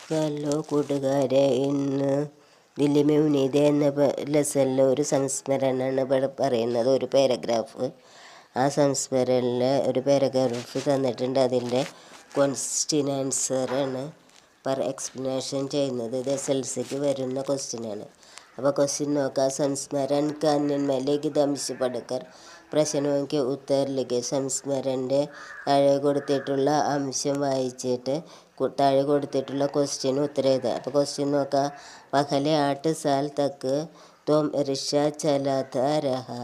Hello കൂട്ടുകാരെ, ഇന്ന് ദില്ലി में उम्मीद എന്ന ലെസണിലെ ഒരു സംസ്മരണമാണ് ഇവിടെ പറയുന്നത്. ഒരു പാരഗ്രാഫ്, ആ സംസ്മരണയിലെ ഒരു പാരഗ്രാഫ് തന്നിട്ടുണ്ട്. അതിൻ്റെ ക്വസ്റ്റ്യൻ ആൻസറാണ് എക്സ്പ്ലനേഷൻ ചെയ്യുന്നത്. ഇത് SLCക്ക് വരുന്ന ക്വസ്റ്റ്യനാണ്. അപ്പോൾ ക്വസ്റ്റ്യൻ നോക്കാം. संस्मरण का निम्नलिखित अंश पढ़कर प्रश्नों के उत्तर लिखे. സംസ്മരൻ്റെ താഴെ കൊടുത്തിട്ടുള്ള അംശം വായിച്ചിട്ട് താഴെ കൊടുത്തിട്ടുള്ള ക്വസ്റ്റ്യന് ഉത്തരം എഴുതുക. അപ്പോൾ ക്വസ്റ്റ്യൻ നോക്കാം. പഹലെ 8 साल तक तुम रिक्शा चलाता रहा.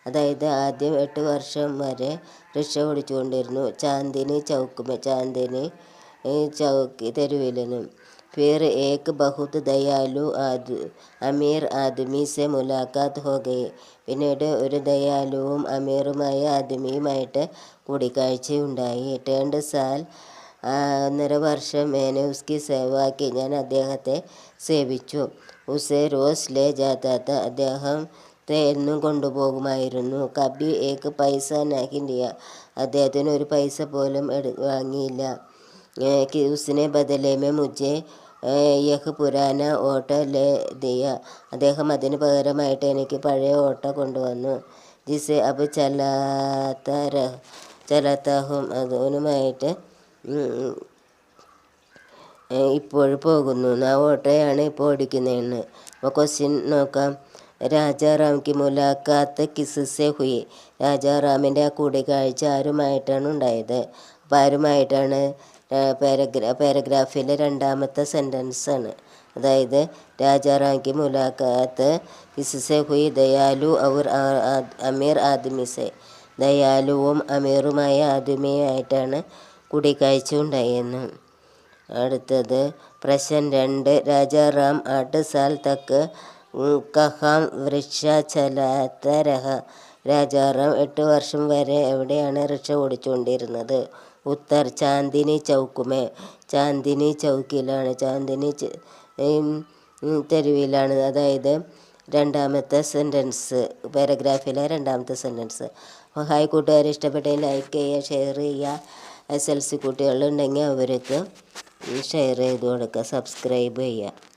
അതായത് ആദ്യം 8 വർഷം വരെ റിക്ഷ ഓടിച്ചുകൊണ്ടിരുന്നു. ചാന്ദിനി ചൗക്ക് ചാന്ദിനി ചൗക്ക് തെരുവിലും. फिर एक बहुत दयालु अमीर आदमी से मुलाकात हो गई. പിന്നീട് ഒരു ദയാലുവും അമീറുമായ ആദമിയുമായിട്ട് കൂടിക്കാഴ്ചയുണ്ടായി. 2 साल 1.5 വർഷം മേനെ ഉസ്കി സേവാക്കി, ഞാൻ അദ്ദേഹത്തെ സേവിച്ചു. ഉസേ റോസ് ലേ ജാതാത്ത, അദ്ദേഹത്തെ എന്നും കൊണ്ടുപോകുമായിരുന്നു. കബി ഏക്ക് പൈസ നഹി ലിയ, അദ്ദേഹത്തിന് ഒരു പൈസ പോലും വാങ്ങിയില്ല. कि उसने बदले में मुझे यह पुराना ഓട്ടോ ലേ ദിയ, അദ്ദേഹം അതിന് പകരമായിട്ട് എനിക്ക് പഴയ ഓട്ടോ കൊണ്ടുവന്നു. ജിസെ അബ് ചലാത്താഹും, അതുമായിട്ട് ഇപ്പോൾ പോകുന്നു. ആ ഓട്ടോയാണ് ഇപ്പോൾ ഓടിക്കുന്നതെന്ന്. അപ്പോൾ ക്വസ്റ്റ്യൻ നോക്കാം. രാജാറാം കി മുലാഖാത്ത് കിസ്സെ ഹുയി, രാജാറാമിൻ്റെ ആ കൂടിക്കാഴ്ച ആരുമായിട്ടാണ് ഉണ്ടായത്? അപ്പോൾ ആരുമായിട്ടാണ്? പാരഗ്രാഫിലെ രണ്ടാമത്തെ സെൻറ്റൻസാണ്. അതായത് രാജാറാം കി മുലാഖാത്ത് കിസ്സെ ഹുയി ദയാലു ഔർ അമീർ ആദമി സെ, ദയാലുവും അമീറുമായ ആദമിയായിട്ടാണ് കൂടിക്കാഴ്ച ഉണ്ടായെന്ന്. അടുത്തത് പ്രശ്നം 2. രാജാറാം 8 साल तक കഹാം വൃക്ഷ ചലാത്ത രഹ, രാജാറാം 8 വർഷം വരെ എവിടെയാണ് റിക്ഷ ഓടിച്ചുകൊണ്ടിരുന്നത്? ഉത്തർ ചാന്ദിനി ചൗക്കുമേ, ചാന്ദിനി ചൗക്കിലാണ്, ചാന്ദിനി തെരുവിലാണ്. അതായത് രണ്ടാമത്തെ സെൻറ്റൻസ്, പാരഗ്രാഫിലെ രണ്ടാമത്തെ സെൻറ്റൻസ്. അപ്പോൾ ഹായ് കൂട്ടുകാരെ, ഇഷ്ടപ്പെട്ടെങ്കിൽ ലൈക്ക് ചെയ്യുക, ഷെയർ ചെയ്യുക. SLC കുട്ടികളുണ്ടെങ്കിൽ അവർക്ക് ഷെയർ ചെയ്ത് കൊടുക്കുക, സബ്സ്ക്രൈബ് ചെയ്യുക.